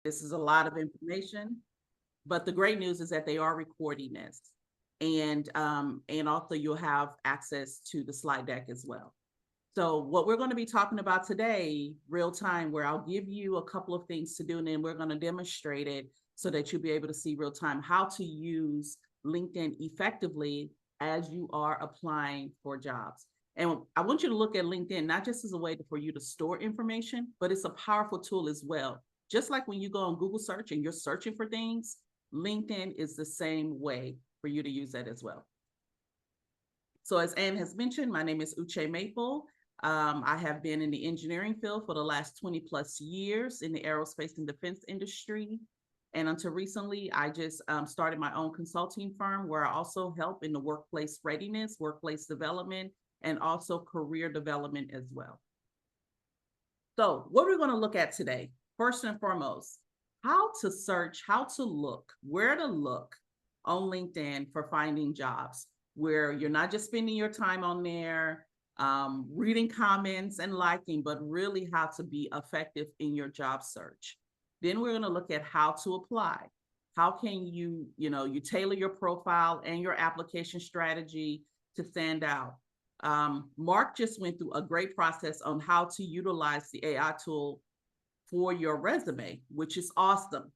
This is a lot of information, but the great news is that they are recording this. And also you'll have access to the slide deck as well. So what we're going to be talking about today, real time, where I'll give you a couple of things to do, and then we're going to demonstrate it so that you'll be able to see real time how to use LinkedIn effectively as you are applying for jobs. And I want you to look at LinkedIn not just as a way for you to store information, but it's a powerful tool as well. Just like when you go on Google search and you're searching for things, LinkedIn is the same way for you to use that as well. So as Anne has mentioned, my name is Uche Maple. I have been in the engineering field for the last 20 plus years in the aerospace and defense industry. And until recently, I just started my own consulting firm where I also help in the workplace readiness, workplace development, and also career development as well. So what we're going to look at today, first and foremost, how to search, how to look, where to look on LinkedIn for finding jobs, where you're not just spending your time on there, reading comments and liking, but really how to be effective in your job search. Then we're going to look at how to apply. How can you tailor your profile and your application strategy to stand out. Mark just went through a great process on how to utilize the AI tool for your resume, which is awesome.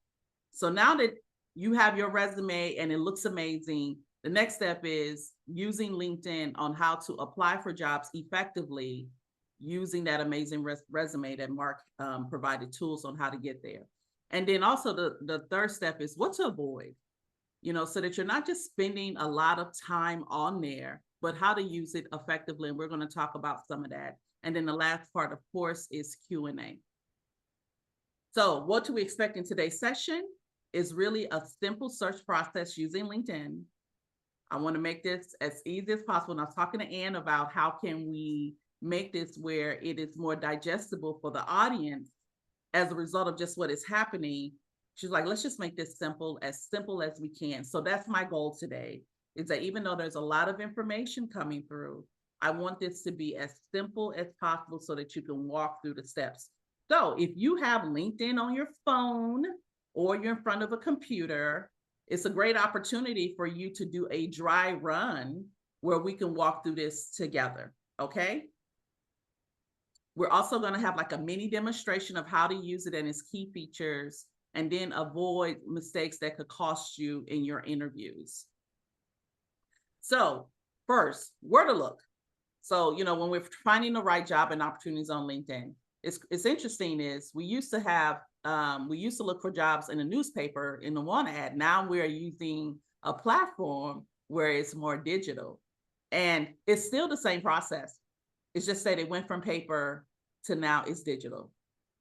So now that you have your resume and it looks amazing, the next step is using LinkedIn on how to apply for jobs effectively using that amazing resume that Mark provided tools on how to get there. And then also the third step is what to avoid, so that you're not just spending a lot of time on there, but how to use it effectively. And we're going to talk about some of that. And then the last part, of course, is Q&A. So what to expect in today's session is really a simple search process using LinkedIn. I want to make this as easy as possible. And I was talking to Anne about how can we make this where it is more digestible for the audience as a result of just what is happening. She's like, let's just make this simple as we can. So that's my goal today, is that even though there's a lot of information coming through, I want this to be as simple as possible so that you can walk through the steps. So if you have LinkedIn on your phone or you're in front of a computer, it's a great opportunity for you to do a dry run where we can walk through this together, okay? We're also going to have like a mini demonstration of how to use it and its key features, and then avoid mistakes that could cost you in your interviews. So first, where to look. So, when we're finding the right job and opportunities on LinkedIn, it's interesting is we used to look for jobs in a newspaper in the one ad. Now we're using a platform where it's more digital, and it's still the same process. It's just that it went from paper to now it's digital.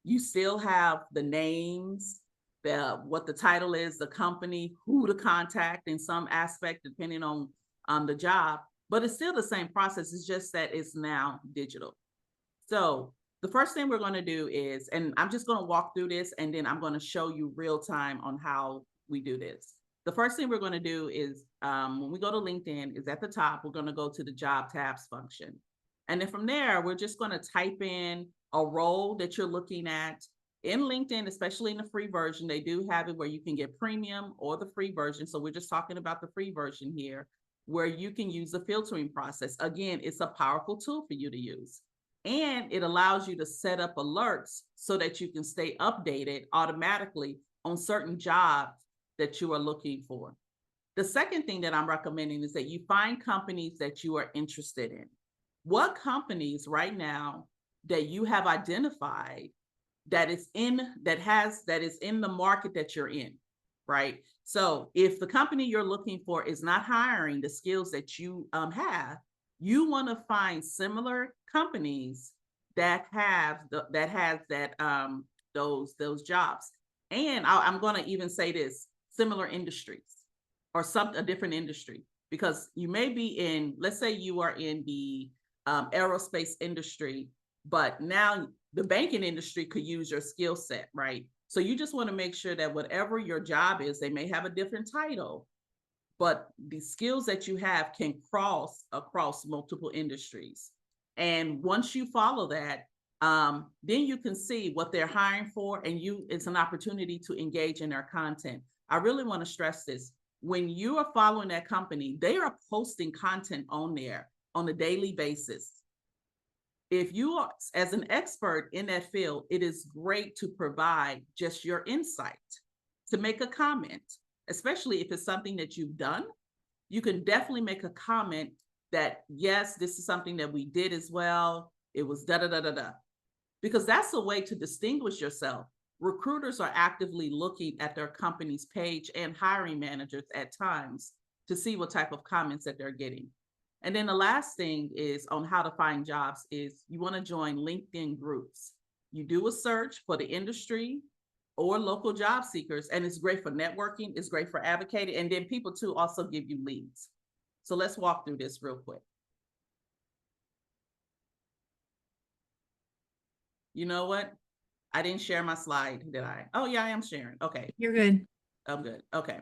You still have the names, what the title is, the company, who to contact in some aspect, depending on the job, but it's still the same process. It's just that it's now digital. So the first thing we're going to do is, and I'm just going to walk through this and then I'm going to show you real time on how we do this. The first thing we're going to do is when we go to LinkedIn is at the top, we're going to go to the job tabs function. And then from there, we're just going to type in a role that you're looking at. In LinkedIn, especially in the free version, they do have it where you can get premium or the free version. So we're just talking about the free version here, where you can use the filtering process. Again, it's a powerful tool for you to use. And it allows you to set up alerts so that you can stay updated automatically on certain jobs that you are looking for. The second thing that I'm recommending is that you find companies that you are interested in. What companies right now that you have identified that is in the market that you're in, right? So if the company you're looking for is not hiring the skills that you have, you want to find similar companies that have those jobs. And I'm going to even say this: similar industries or a different industry, because you may be in, let's say you are in the aerospace industry, but now the banking industry could use your skill set, right? So you just want to make sure that whatever your job is, they may have a different title, but the skills that you have can cross across multiple industries. And once you follow that, Then you can see what they're hiring for, and it's an opportunity to engage in their content. I really want to stress this. When you are following that company, they are posting content on there on a daily basis. If you are, as an expert in that field, it is great to provide just your insight, to make a comment, especially if it's something that you've done. You can definitely make a comment that, yes, this is something that we did as well. It was da da da da da. Because that's a way to distinguish yourself. Recruiters are actively looking at their company's page and hiring managers at times to see what type of comments that they're getting. And then the last thing is on how to find jobs is you want to join LinkedIn groups. You do a search for the industry or local job seekers, and it's great for networking, it's great for advocating, and then people too also give you leads. So let's walk through this real quick. You know what? I didn't share my slide, did I? Oh yeah, I am sharing. Okay. You're good. I'm good. Okay.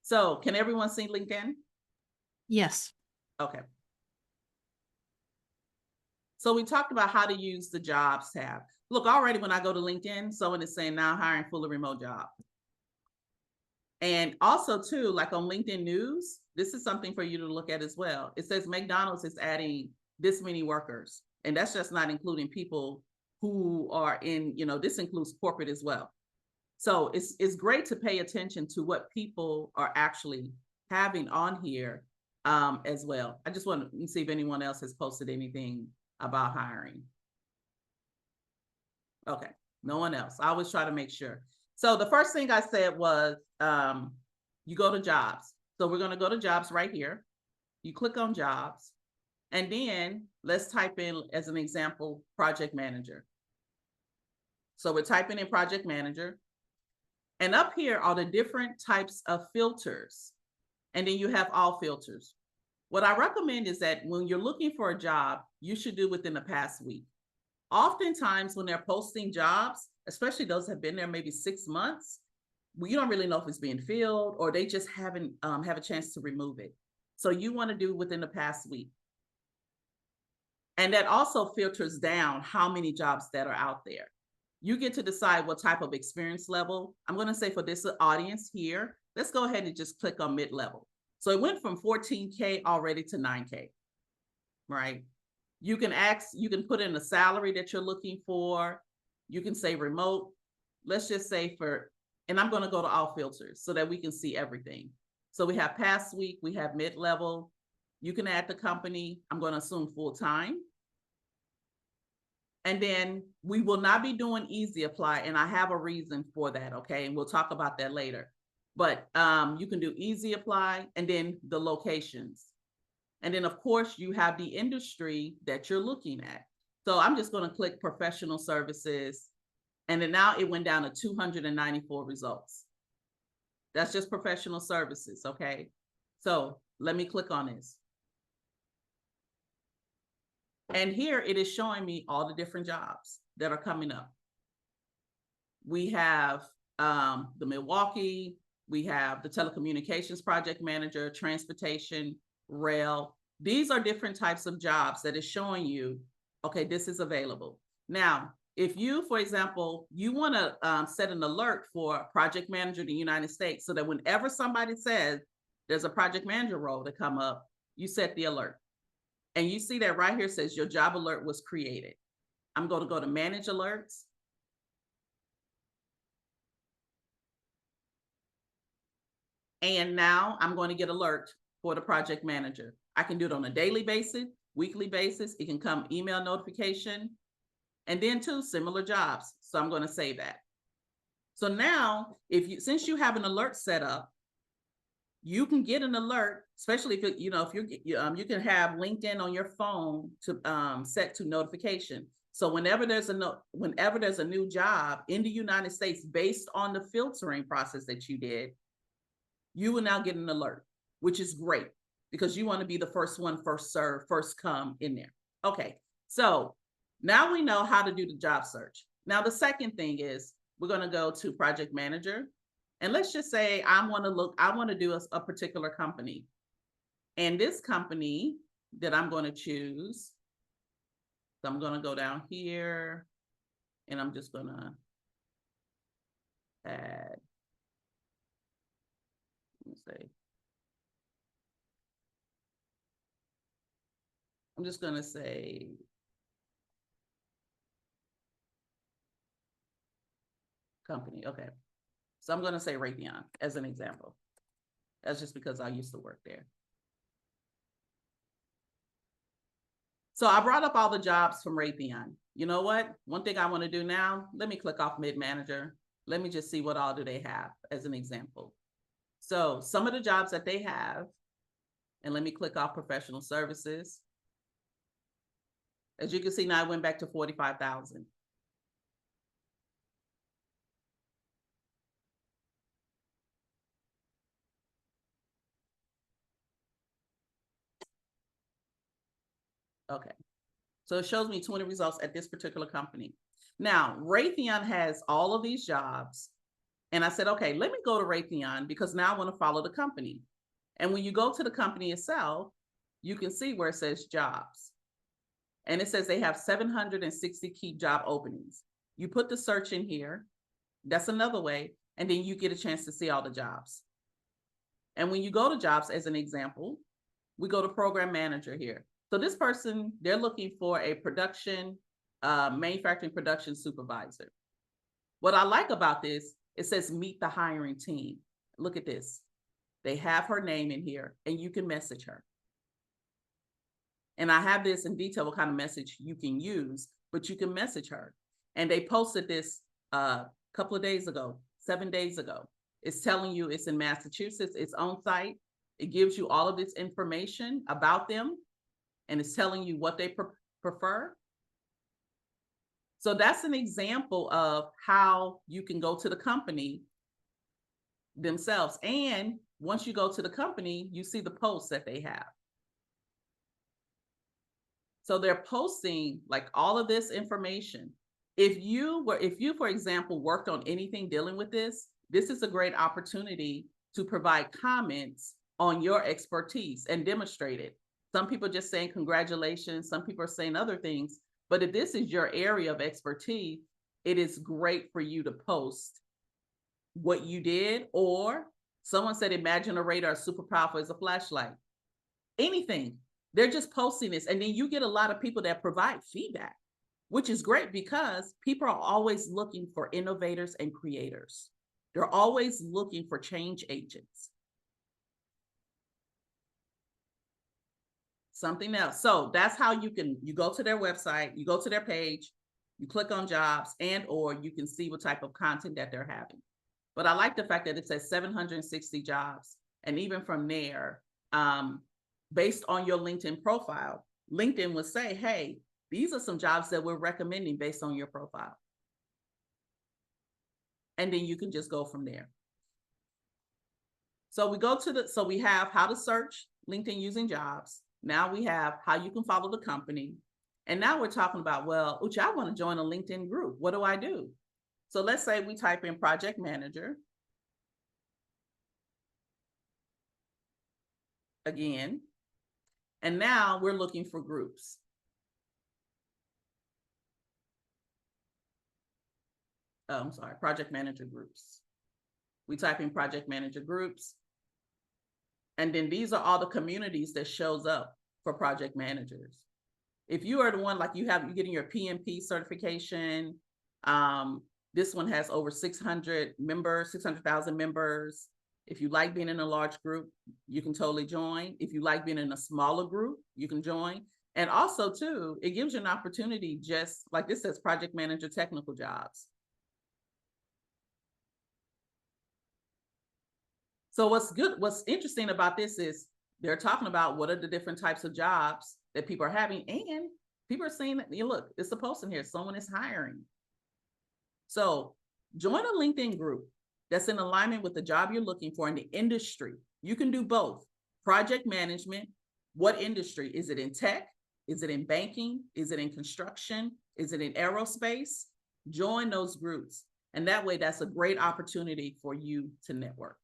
So can everyone see LinkedIn? Yes. Okay. So we talked about how to use the jobs tab. Look, already when I go to LinkedIn, someone is saying now hiring fully remote job. And also too, like on LinkedIn News, this is something for you to look at as well. It says McDonald's is adding this many workers, and that's just not including people who are in, this includes corporate as well. So it's great to pay attention to what people are actually having on here as well. I just want to see if anyone else has posted anything about hiring. Okay, no one else. I always try to make sure. So the first thing I said was you go to jobs. So we're going to go to jobs right here. You click on jobs, and then let's type in, as an example, project manager. So we're typing in project manager. And up here are the different types of filters. And then you have all filters. What I recommend is that when you're looking for a job, you should do within the past week. Oftentimes when they're posting jobs, especially those that have been there maybe 6 months, you don't really know if it's being filled or they just haven't have a chance to remove it. So you want to do within the past week. And that also filters down how many jobs that are out there. You get to decide what type of experience level. I'm going to say for this audience here, let's go ahead and just click on mid-level. So it went from 14K already to 9K, right? You can put in a salary that you're looking for. You can say remote. Let's just say and I'm going to go to all filters so that we can see everything. So we have past week, we have mid-level. You can add the company. I'm going to assume full-time. And then we will not be doing easy apply. And I have a reason for that. Okay. And we'll talk about that later. But you can do easy apply and then the locations. And then, of course, you have the industry that you're looking at. So I'm just going to click professional services. And then now it went down to 294 results. That's just professional services. Okay. So let me click on this. And here it is showing me all the different jobs that are coming up. We have the Milwaukee, we have the telecommunications project manager, transportation, rail. These are different types of jobs that is showing you, okay, this is available. Now, if you, for example, you want to set an alert for project manager in the United States so that whenever somebody says there's a project manager role to come up, you set the alert. And you see that right here says your job alert was created. I'm going to go to manage alerts. And now I'm going to get alert for the project manager. I can do it on a daily basis, weekly basis. It can come email notification, and then two similar jobs. So I'm going to save that. So now, since you have an alert set up, you can get an alert, especially if you can have LinkedIn on your phone to set to notification. So whenever there's a new job in the United States based on the filtering process that you did, you will now get an alert, which is great because you want to be the first one, first serve, first come in there. Okay, so now we know how to do the job search. Now the second thing is we're going to go to project manager. And let's just say I want to do a particular company. And this company that I'm going to choose So I'm going to go down here and I'm just going to add, let me say, I'm just going to say company. Okay. So I'm going to say Raytheon as an example. That's just because I used to work there. So I brought up all the jobs from Raytheon. You know what? One thing I want to do now, let me click off mid-manager. Let me just see what all do they have as an example. So some of the jobs that they have, and let me click off professional services. As you can see, now I went back to 45,000. Okay. So it shows me 20 results at this particular company. Now, Raytheon has all of these jobs. And I said, okay, let me go to Raytheon because now I want to follow the company. And when you go to the company itself, you can see where it says jobs. And it says they have 760 key job openings. You put the search in here. That's another way. And then you get a chance to see all the jobs. And when you go to jobs, as an example, we go to program manager here. So this person, they're looking for a manufacturing production supervisor. What I like about this, it says meet the hiring team. Look at this. They have her name in here and you can message her. And I have this in detail, what kind of message you can use, but you can message her. And they posted this a couple of days ago, 7 days ago. It's telling you it's in Massachusetts, it's on site. It gives you all of this information about them and it's telling you what they prefer. So that's an example of how you can go to the company themselves. And once you go to the company, you see the posts that they have. So they're posting like all of this information. If you, for example, worked on anything dealing with this is a great opportunity to provide comments on your expertise and demonstrate it. Some people are just saying congratulations. Some people are saying other things. But if this is your area of expertise, it is great for you to post what you did. Or someone said, imagine a radar super powerful as a flashlight. Anything. They're just posting this. And then you get a lot of people that provide feedback, which is great because people are always looking for innovators and creators. They're always looking for change agents. Something else. So that's how you go to their website, you go to their page, you click on jobs or you can see what type of content that they're having. But I like the fact that it says 760 jobs. And even from there, based on your LinkedIn profile, LinkedIn will say, hey, these are some jobs that we're recommending based on your profile. And then you can just go from there. So we have how to search LinkedIn using jobs. Now we have how you can follow the company. And now we're talking about, well, Uche, I want to join a LinkedIn group. What do I do? So let's say we type in project manager. Again. And now we're looking for groups. Oh, I'm sorry, project manager groups. We type in project manager groups. And then these are all the communities that shows up for project managers. If you are the one, like you're getting your PMP certification, this one has over 600 members, 600,000 members. If you like being in a large group, you can totally join. If you like being in a smaller group, you can join. And also too, it gives you an opportunity, just like this says project manager technical jobs. So what's interesting about this is they're talking about what are the different types of jobs that people are having, and people are saying that, look, it's a post in here, someone is hiring. So join a LinkedIn group that's in alignment with the job you're looking for in the industry. You can do both. Project management, what industry? Is it in tech? Is it in banking? Is it in construction? Is it in aerospace? Join those groups. And that way, that's a great opportunity for you to network.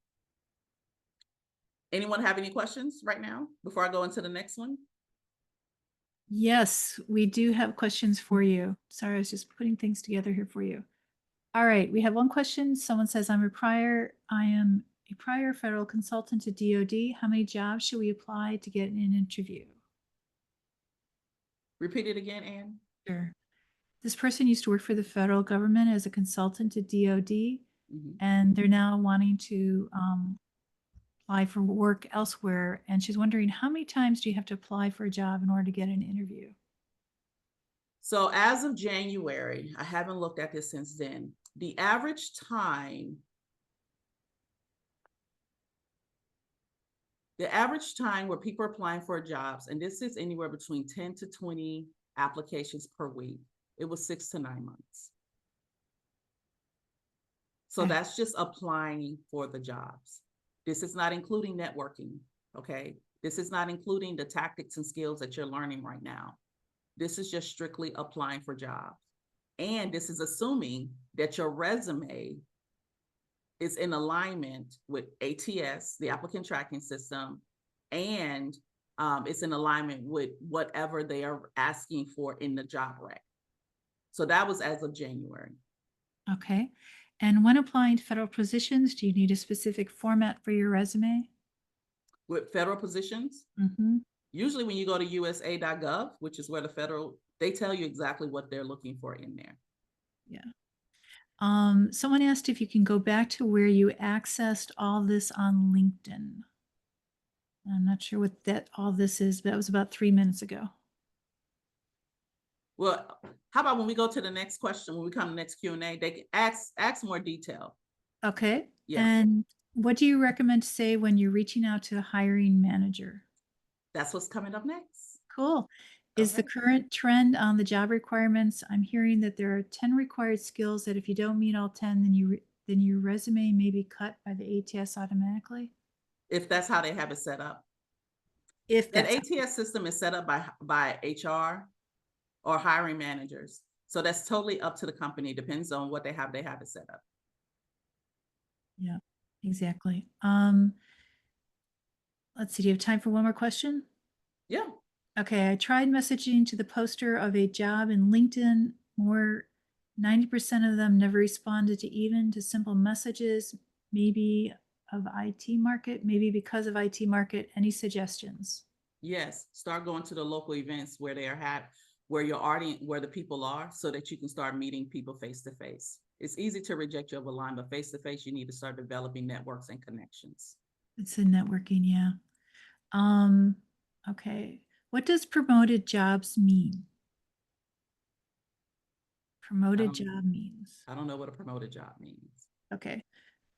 Anyone have any questions right now before I go into the next one? Yes, we do have questions for you. Sorry, I was just putting things together here for you. All right, we have one question. Someone says, I am a prior federal consultant to DoD. How many jobs should we apply to get an interview? Repeat it again, Anne. Sure. This person used to work for the federal government as a consultant to DoD, Mhm. and they're now wanting to apply for work elsewhere. And she's wondering, how many times do you have to apply for a job in order to get an interview? So as of January, I haven't looked at this since then. The average time, where people are applying for jobs, and this is anywhere between 10 to 20 applications per week, it was 6 to 9 months. So Okay. that's just applying for the jobs. This is not including networking, okay? This is not including the tactics and skills that you're learning right now. This is just strictly applying for jobs. And this is assuming that your resume is in alignment with ATS, the applicant tracking system, and it's in alignment with whatever they are asking for in the job rec. So that was as of January. Okay. And when applying to federal positions, do you need a specific format for your resume? With federal positions, Mm-hmm. usually when you go to USA.gov, which is where the federal, they tell you exactly what they're looking for in there. Yeah. Someone asked if you can go back to where you accessed all this on LinkedIn. I'm not sure what that all this is, but that was about 3 minutes ago. Well, how about when we go to the next question, when we come to the next Q&A, they can ask more detail. Okay. Yeah, And what do you recommend to say when you're reaching out to a hiring manager? that's what's coming up next. Cool. Is the Okay. current trend on the job requirements? I'm hearing that there are 10 required skills that if you don't meet all 10, then your resume may be cut by the ATS automatically. If that's how they have it set up. If That that's ATS system is set up by HR or hiring managers. So that's totally up to the company. Depends on what they have it set up. Yeah, exactly. Let's see. Do you have time for one more question? Yeah. Okay, I tried messaging to the poster of a job in LinkedIn. More 90% of them never responded to even to simple messages, maybe of IT market, maybe because of IT market. Any suggestions? Yes. Start going to the local events where they are where your audience, where the people are, so that you can start meeting people face to face. It's easy to reject you over line, but face to face, you need to start developing networks and connections. It's in networking, yeah. Um, okay. What does promoted jobs mean? I Promoted don't job means. I don't know what a promoted job means. Okay.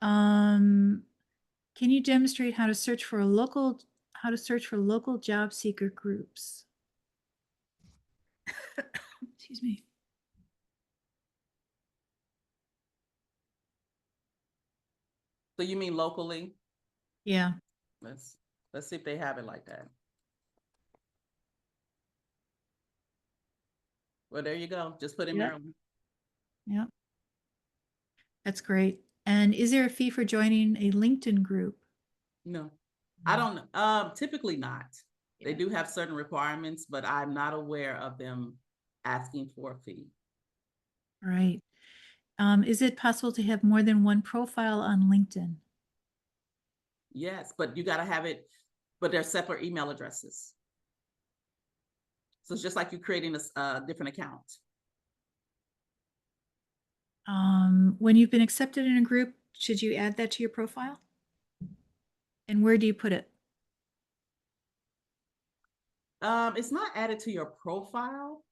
Um, can you demonstrate how to search for local job seeker groups? Excuse me. So you mean locally? Yeah. Let's let's see if they have it like that. Well, there you go. Just put in Yeah. Maryland. Yeah. That's great. And is there a fee for joining a LinkedIn group? No, I don't. Typically not. They Yeah. do have certain requirements, but I'm not aware of them asking for a fee. Right. Is it possible to have more than one profile on LinkedIn? Yes, but you got to have it. But they're separate email addresses. So it's just like you creating a different account. When you've been accepted in a group, should you add that to your profile? And where do you put it? It's not added to your profile.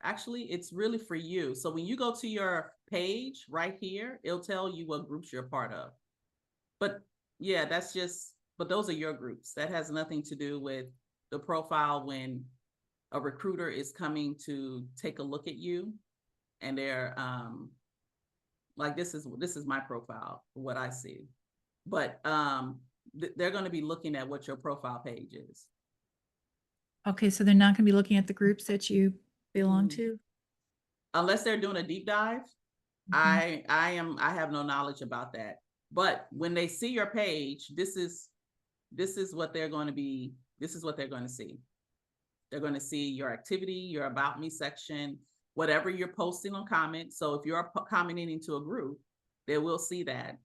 Actually, it's really for you. So when you go to your page right here, it'll tell you what groups you're part of. But yeah, but those are your groups. That has nothing to do with the profile when a recruiter is coming to take a look at you and they're like this is my profile, what I see. But they're going to be looking at what your profile page is. Okay, so they're not going to be looking at the groups that you belong Mm. to? Unless they're doing a deep dive, Mhm. I have no knowledge about that. But when they see your page, this is what they're going to see. They're going to see your activity, your about me section, whatever you're posting on comments. So if you're commenting into a group, they will see that.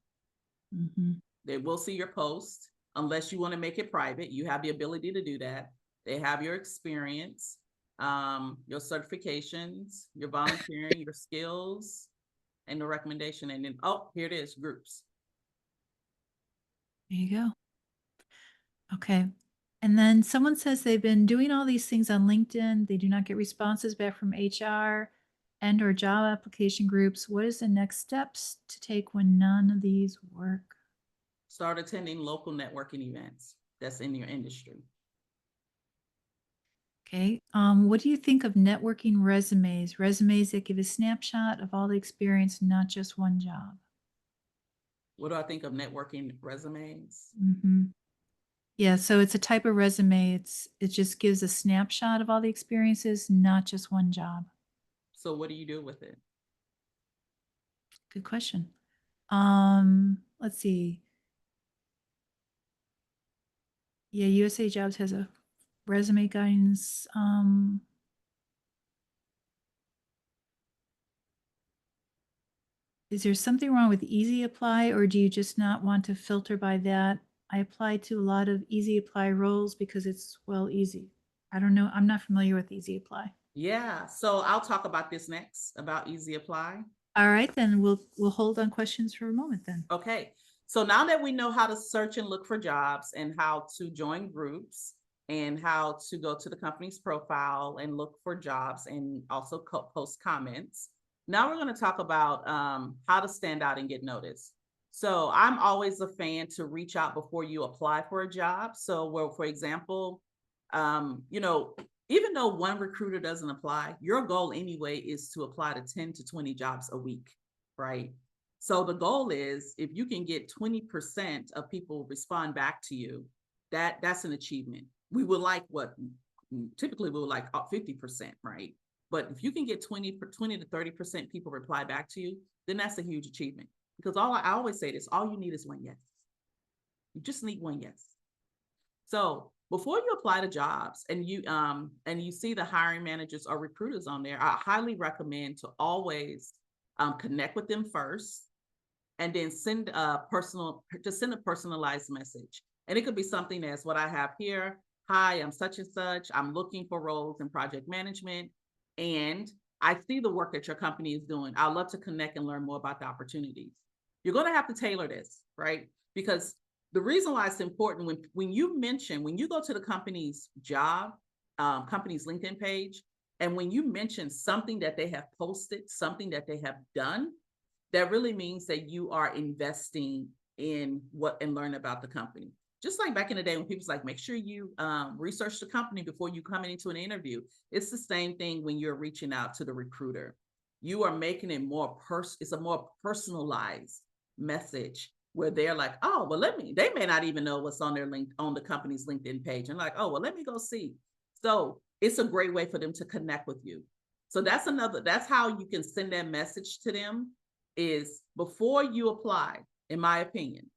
Mhm. They will see your post unless you want to make it private. You have the ability to do that. They have your experience, your certifications, your volunteering, your skills, and the recommendation. And then, oh, here it is, groups. There you go. Okay. And then someone says they've been doing all these things on LinkedIn. They do not get responses back from HR and or job application groups. What is the next steps to take when none of these work? Start attending local networking events that's in your industry. Okay. What do you think of networking resumes? Resumes that give a snapshot of all the experience, not just one job. What do I think of networking resumes? Mm-hmm. Yeah, so it's a type of resume. It just gives a snapshot of all the experiences, not just one job. So what do you do with it? Good question. Let's see. Yeah, USA Jobs has a resume guidance. Is there something wrong with Easy Apply, or do you just not want to filter by that? I apply to a lot of Easy Apply roles because it's, well, easy. I don't know. I'm not familiar with Easy Apply. Yeah, so I'll talk about this next, about Easy Apply. All right, then we'll hold on questions for a moment then. Okay, so now that we know how to search and look for jobs and how to join groups and how to go to the company's profile and look for jobs and also post comments, now we're going to talk about how to stand out and get noticed. So I'm always a fan to reach out before you apply for a job. So, well, for example, you know, even though one recruiter doesn't apply, your goal anyway is to apply to 10 to 20 jobs a week, right? So the goal is if you can get 20% of people respond back to you, that's an achievement. We would like what typically we would like 50%, right? But if you can get 20 to 30% people reply back to you, then that's a huge achievement. Because I always say this, all you need is one yes. You just need one yes. So before you apply to jobs and you see the hiring managers or recruiters on there, I highly recommend to always connect with them first and then send a personalized message. And it could be something as what I have here. Hi, I'm such and such. I'm looking for roles in project management. And I see the work that your company is doing. I'd love to connect and learn more about the opportunities. You're going to have to tailor this, right? Because the reason why it's important when you go to the company's company's LinkedIn page, and when you mention something that they have posted, something that they have done, that really means that you are investing in what and learn about the company. Just like back in the day when people's like, make sure you research the company before you come into an interview. It's the same thing when you're reaching out to the recruiter. You are making it it's a more personalized message where they're like, oh, well, they may not even know what's on their on the company's LinkedIn page. And like, oh, well, let me go see. So it's a great way for them to connect with you. So that's how you can send that message to them is before you apply, in my opinion,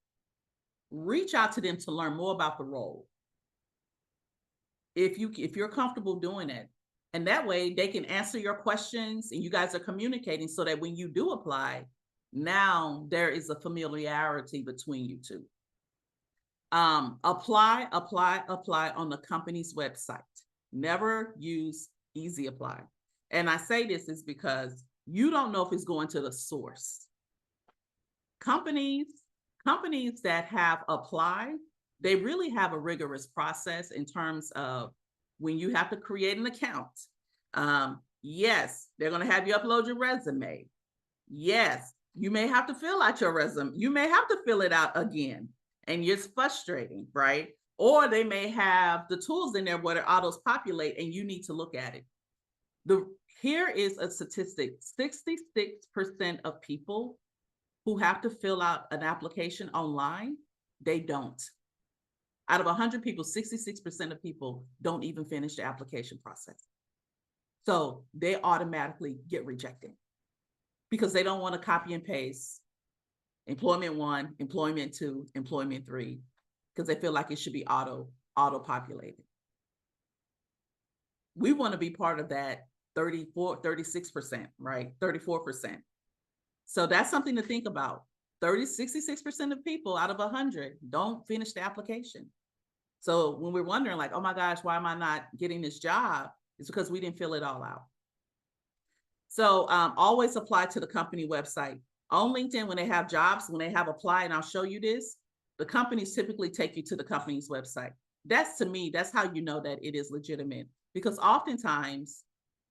reach out to them to learn more about the role. If you're comfortable doing it, and that way they can answer your questions and you guys are communicating so that when you do apply, now there is a familiarity between you two. Apply on the company's website. Never use Easy Apply. And I say this is because you don't know if it's going to the source. Companies that have applied, they really have a rigorous process in terms of when you have to create an account. Yes, they're going to have you upload your resume. Yes, you may have to fill out your resume. You may have to fill it out again, and it's frustrating, right? Or they may have the tools in there where it autos populate and you need to look at it. Here is a statistic: 66% of people who have to fill out an application online, they don't. Out of 100 people, 66% of people don't even finish the application process. So they automatically get rejected because they don't want to copy and paste employment 1, employment 2, employment 3, because they feel like it should be auto populated. We want to be part of that 36%, right? 34%. So that's something to think about. 66% of people out of 100 don't finish the application. So when we're wondering like, oh my gosh, why am I not getting this job? It's because we didn't fill it all out. So always apply to the company website. On LinkedIn, when they have jobs, when they have apply, and I'll show you this, the companies typically take you to the company's website. That's, to me, that's how you know that it is legitimate. Because oftentimes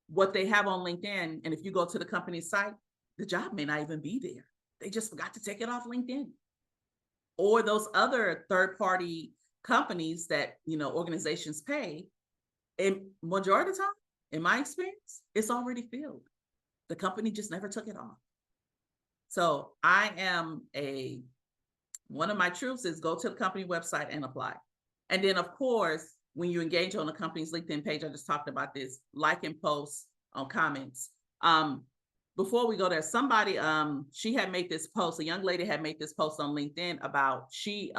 what they have on LinkedIn, and if you go to the company's site, the job may not even be there. They just forgot to take it off LinkedIn. Or those other third-party companies that, organizations pay, and majority of the time, in my experience, it's already filled. The company just never took it off. So one of my truths is go to the company website and apply. And then of course, when you engage on the company's LinkedIn page, I just talked about this, like and post on comments. Before we go there, somebody, she had made this post, a young lady had made this post on LinkedIn about, she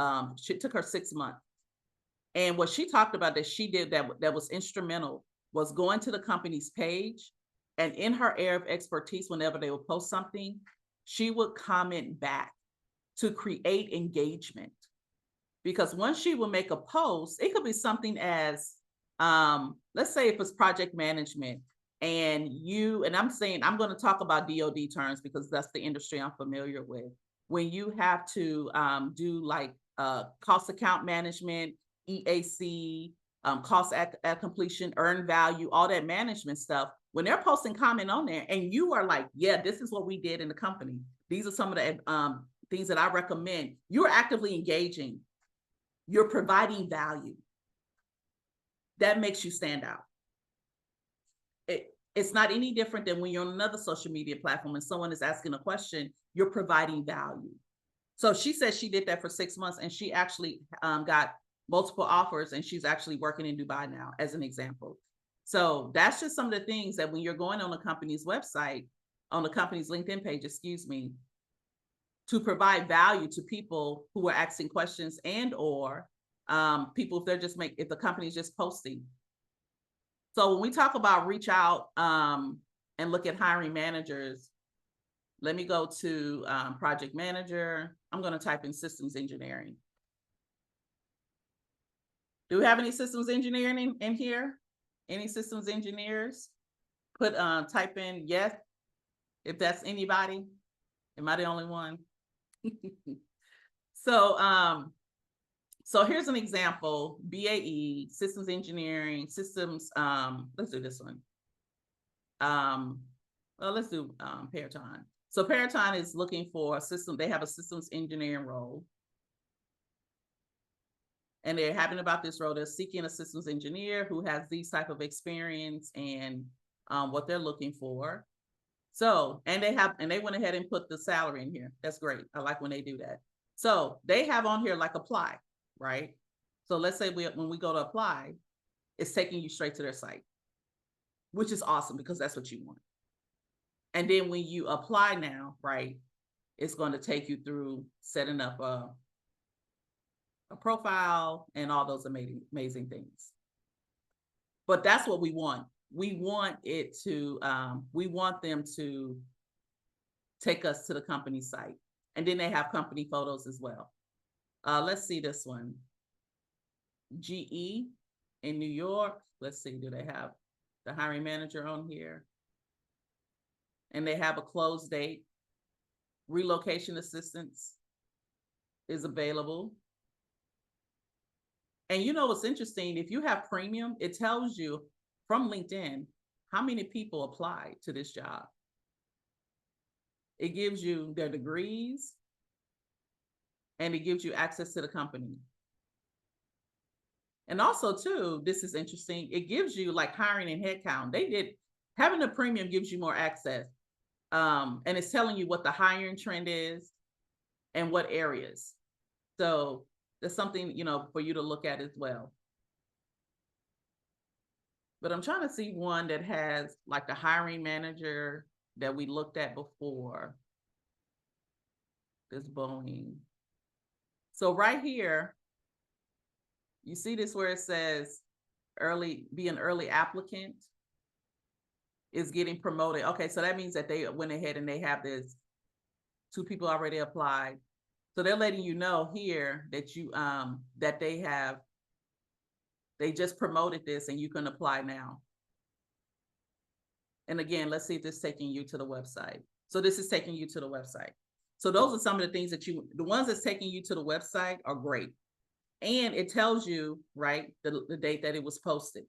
took her 6 months. And what she talked about that she did that was instrumental was going to the company's page, and in her area of expertise, whenever they would post something, she would comment back to create engagement. Because once she would make a post, it could be something as, let's say if it's project management, and I'm saying, I'm going to talk about DoD terms because that's the industry I'm familiar with. When you have to do like cost account management, EAC, cost at completion, earned value, all that management stuff, when they're posting comment on there and you are like, yeah, this is what we did in the company. These are some of the things that I recommend. You're actively engaging. You're providing value. That makes you stand out. It's not any different than when you're on another social media platform and someone is asking a question, you're providing value. So she said she did that for 6 months, and she actually got multiple offers, and she's actually working in Dubai now, as an example. So that's just some of the things that when you're going on a company's website, on the company's LinkedIn page, to provide value to people who are asking questions, and or people if the company's just posting. So when we talk about reach out and look at hiring managers, let me go to project manager. I'm going to type in systems engineering. Do we have any systems engineering in here? Any systems engineers? Type in yes, if that's anybody. Am I the only one? So here's an example: BAE, systems engineering, systems. Let's do this one. Well, let's do Peraton. So Peraton is looking for a system. They have a systems engineering role. And they're having about this role. They're seeking a systems engineer who has these type of experience and what they're looking for. So, and they went ahead and put the salary in here. That's great. I like when they do that. So they have on here like apply, right? So let's say when we go to apply, it's taking you straight to their site, which is awesome because that's what you want. And then when you apply now, right, it's going to take you through setting up a profile and all those amazing things. But that's what we want. We want them to take us to the company site. And then they have company photos as well. Let's see this one. GE in New York. Let's see, do they have the hiring manager on here? And they have a close date. Relocation assistance is available. And you know what's interesting? If you have premium, it tells you from LinkedIn how many people applied to this job. It gives you their degrees, and it gives you access to the company. And also too, this is interesting, it gives you like hiring and headcount. Having a premium gives you more access. And it's telling you what the hiring trend is and what areas. So that's something, for you to look at as well. But I'm trying to see one that has like the hiring manager that we looked at before. This Boeing. So right here, you see this where it says be an early applicant is getting promoted. Okay, so that means that they went ahead and they have this 2 people already applied. So they're letting you know here that you that they just promoted this and you can apply now. And again, let's see if this is taking you to the website. So this is taking you to the website. So those are some of the things that the ones that's taking you to the website are great. And it tells you, right, the date that it was posted.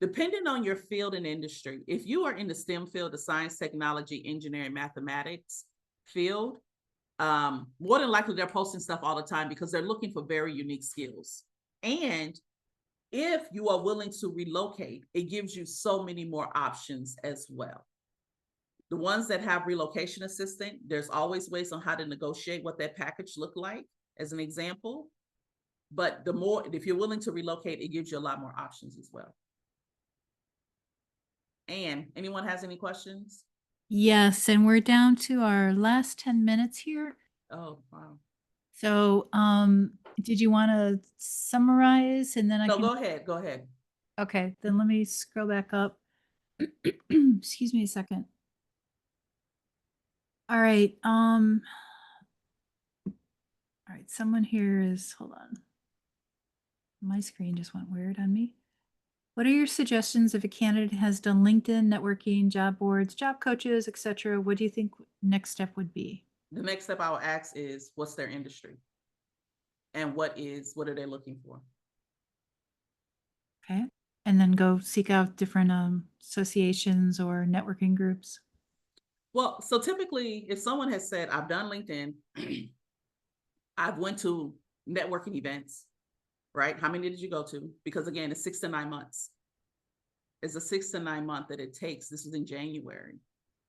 Depending on your field and industry, if you are in the STEM field, the science, technology, engineering, mathematics field, more than likely they're posting stuff all the time because they're looking for very unique skills. And if you are willing to relocate, it gives you so many more options as well. The ones that have relocation assistant, there's always ways on how to negotiate what that package look like, as an example. But if you're willing to relocate, it gives you a lot more options as well. And anyone has any questions? Yes, and we're down to our last 10 minutes here. Oh, wow. So, did you want to summarize and then I No, can? go ahead. Okay, then let me scroll back up. Excuse me a second. All right. All right. Someone here is, hold on. My screen just went weird on me. What are your suggestions if a candidate has done LinkedIn, networking, job boards, job coaches, etc.? What do you think next step would be? The next step I will ask is, what's their industry? And what are they looking for? Okay. And then go seek out different associations or networking groups. Well, so typically if someone has said, I've done LinkedIn, I've went to networking events, right? How many did you go to? Because again, it's 6 to 9 months. It's a 6 to 9 month that it takes. This is in January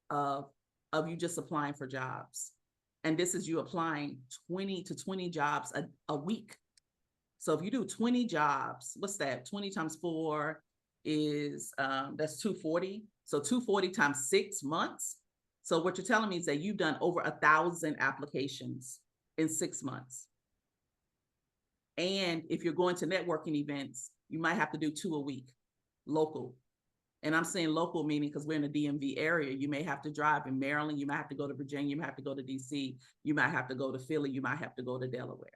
of you just applying for jobs. And this is you applying 20 to 20 jobs a week. So if you do 20 jobs, what's that? 20 times 4 is, that's 240. So 240 times 6 months. So what you're telling me is that you've done over 1,000 applications in 6 months. And if you're going to networking events, you might have to do 2 a week, local. And I'm saying local meaning because we're in the DMV area. You may have to drive in Maryland. You might have to go to Virginia. You might have to go to DC. You might have to go to Philly. You might have to go to Delaware.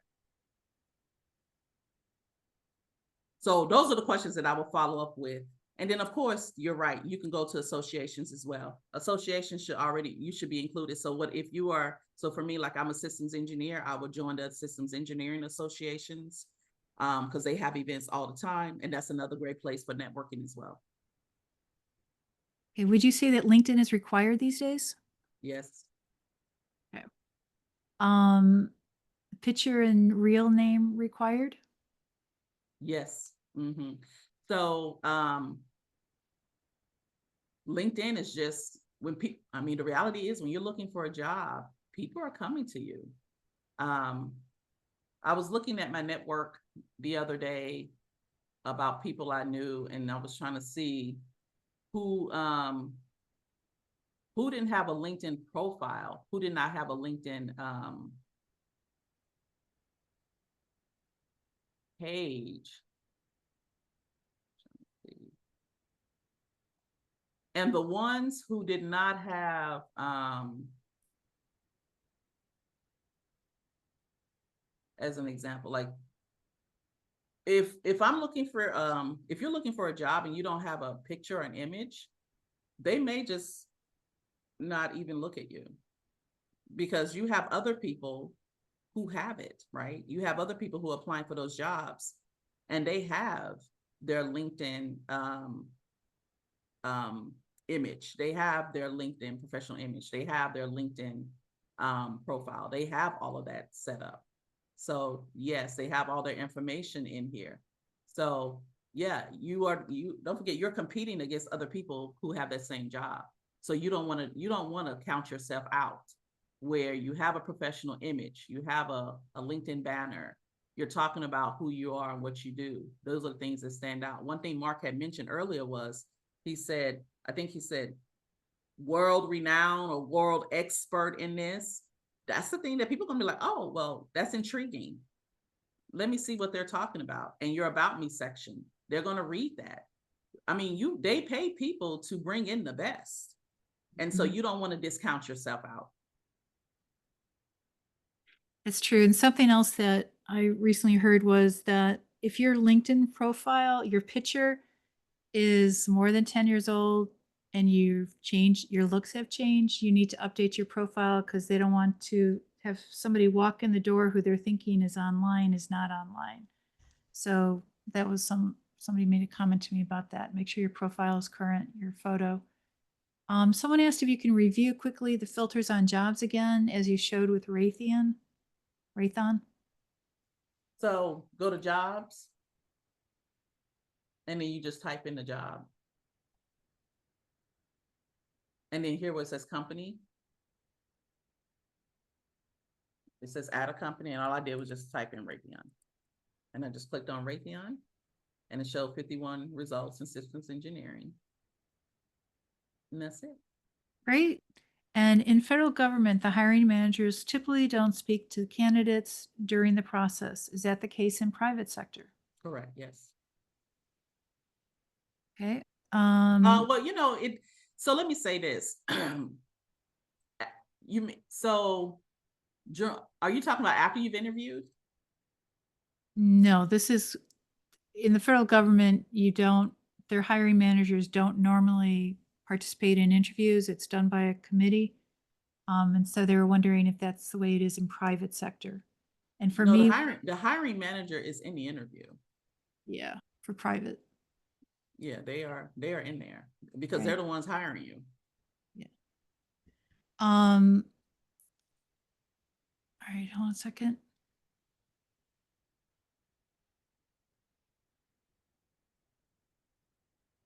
So those are the questions that I will follow up with. And then of course, you're right. You can go to associations as well. Associations you should be included. So so for me, like I'm a systems engineer, I would join the systems engineering associations because they have events all the time. And that's another great place for networking as well. Okay. Would you say that LinkedIn is required these days? Yes. Okay. Picture and real name required? Yes. Mm-hmm. So LinkedIn is just the reality is when you're looking for a job, people are coming to you. I was looking at my network the other day about people I knew, and I was trying to see who didn't have a LinkedIn profile, who did not have a LinkedIn page. And the ones who did not have as an example, like if I'm looking for if you're looking for a job and you don't have a picture or an image, they may just not even look at you because you have other people who have it, right? You have other people who are applying for those jobs and they have their LinkedIn image. They have their LinkedIn professional image. They have their LinkedIn profile. They have all of that set up. So yes, they have all their information in here. So yeah, you don't forget you're competing against other people who have that same job. So you don't want to count yourself out where you have a professional image, you have a LinkedIn banner, you're talking about who you are and what you do. Those are the things that stand out. One thing Mark had mentioned earlier was he said world renowned or world expert in this. That's the thing that people are gonna be like, oh, well, that's intriguing. Let me see what they're talking about. And your about me section. they're going to read that. I mean, they pay people to bring in the best. And so Mhm. you don't want to discount yourself out. It's true. And something else that I recently heard was that if your LinkedIn profile, your picture is more than 10 years old and you've changed, your looks have changed, you need to update your profile because they don't want to have somebody walk in the door who they're thinking is online is not online. So that was somebody made a comment to me about that. Make sure your profile is current, your photo. Someone asked if you can review quickly the filters on jobs again, as you showed with Raython. So go to jobs, and then you just type in the job. And then here where it says company, it says add a company, and all I did was just type in Raytheon. And I just clicked on Raytheon, and it showed 51 results in systems engineering. And that's it. Great. And in federal government, the hiring managers typically don't speak to candidates during the process. Is that the case in private sector? Correct, yes. Okay. Well, so let me say this. Are you talking about after you've interviewed? No, this is in the federal government, their hiring managers don't normally participate in interviews. It's done by a committee. And so they were wondering if that's the way it is in private sector. And for No, me, the hiring manager is in the interview. yeah, for private. Yeah, they are in there because Okay. they're the ones hiring you. Yeah. All right, hold on a second.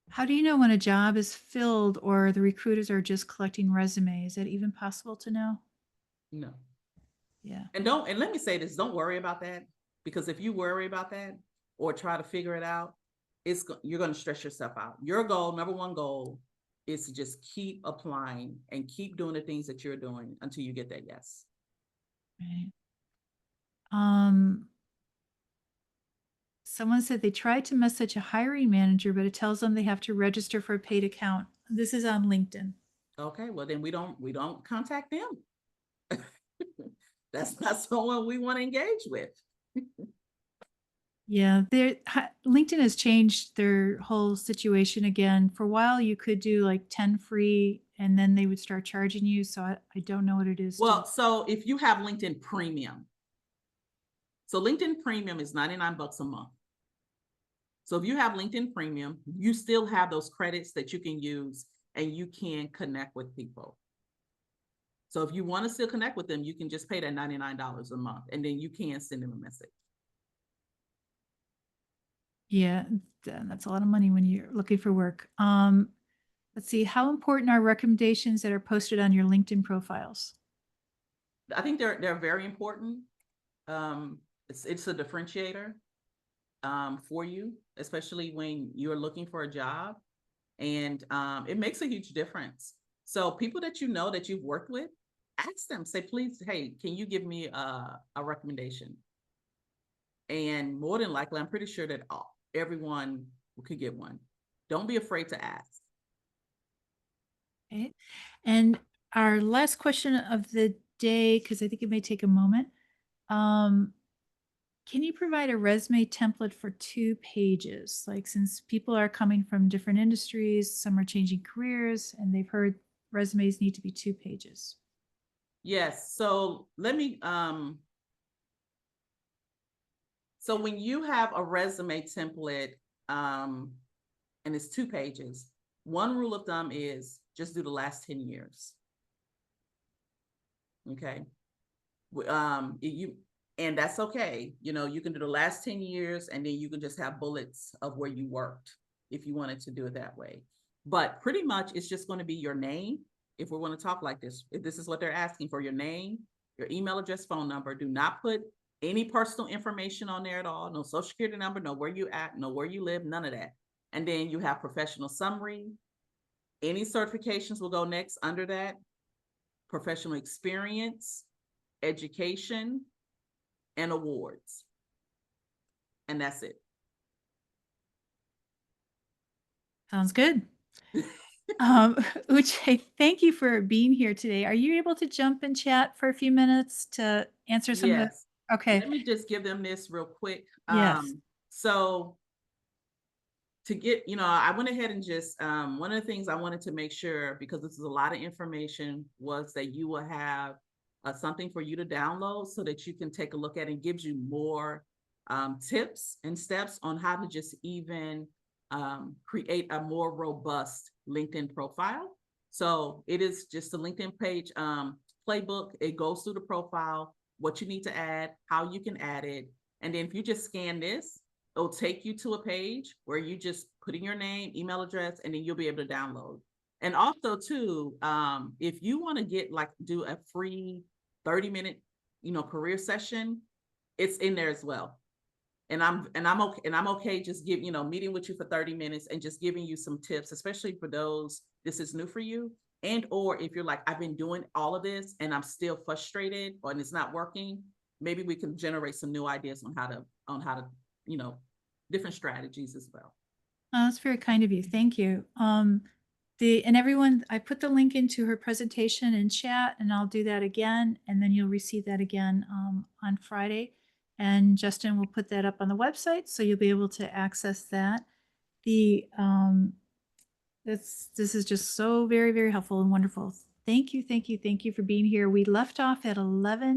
How do you know when a job is filled or the recruiters are just collecting resumes? Is that even possible to know? No. Yeah. And let me say this, don't worry about that, because if you worry about that or try to figure it out, you're going to stress yourself out. Your goal, number one goal, is to just keep applying and keep doing the things that you're doing until you get that yes. Right. Someone said they tried to message a hiring manager, but it tells them they have to register for a paid account. This is on LinkedIn. Okay, well then we don't contact them. That's not someone we want to engage with. Yeah, LinkedIn has changed their whole situation again. For a while, you could do like 10 free and then they would start charging you. So I don't know what it is. Well, so if you have LinkedIn Premium, so LinkedIn Premium is $99 a month. So if you have LinkedIn Premium, you still have those credits that you can use and you can connect with people. So if you want to still connect with them, you can just pay that $99 a month and then you can send them a message. Yeah, that's a lot of money when you're looking for work. Let's see, how important are recommendations that are posted on your LinkedIn profiles? I think they're very important. It's a differentiator for you, especially when you're looking for a job, and it makes a huge difference. So people that you know that you've worked with, ask them, say, please, hey, can you give me a recommendation? And more than likely, I'm pretty sure that everyone could get one. Don't be afraid to ask. Okay. And our last question of the day, because I think it may take a moment. Can you provide a resume template for 2 pages? Like, since people are coming from different industries, some are changing careers, and they've heard resumes need to be 2 pages. Yes. So let me so when you have a resume template, and it's 2 pages, one rule of thumb is just do the last 10 years. Okay. And that's okay. You can do the last 10 years and then you can just have bullets of where you worked if you wanted to do it that way. But pretty much it's just going to be your name. If we want to talk like this, if this is what they're asking for, your name, your email address, phone number, do not put any personal information on there at all. No social security number, no where you at, no where you live, none of that. And then you have professional summary. Any certifications will go next under that. Professional experience, education, and awards. And that's it. Sounds good. Uche, thank you for being here today. Are you able to jump and chat for a few minutes to answer some of the Yes. okay. Let me just give them this real quick. Yes. So to get, I went ahead and just, one of the things I wanted to make sure, because this is a lot of information, was that you will have something for you to download so that you can take a look at, and gives you more tips and steps on how to just even create a more robust LinkedIn profile. So it is just a LinkedIn page playbook. It goes through the profile, what you need to add, how you can add it. And then if you just scan this, it'll take you to a page where you just put in your name, email address, and then you'll be able to download. And also too, if you want to do a free 30-minute, career session, it's in there as well. And I'm okay just meeting with you for 30 minutes and just giving you some tips, especially for those this is new for you. And or if you're like, I've been doing all of this and I'm still frustrated and it's not working, maybe we can generate some new ideas on how to, you know, different strategies as well. Oh, that's very kind of you. Thank you. And everyone, I put the link into her presentation in chat, and I'll do that again, and then you'll receive that again on Friday. And Justin will put that up on the website, so you'll be able to access that. The this is just so very, very helpful and wonderful. Thank you, thank you, thank you for being here. We left off at 11.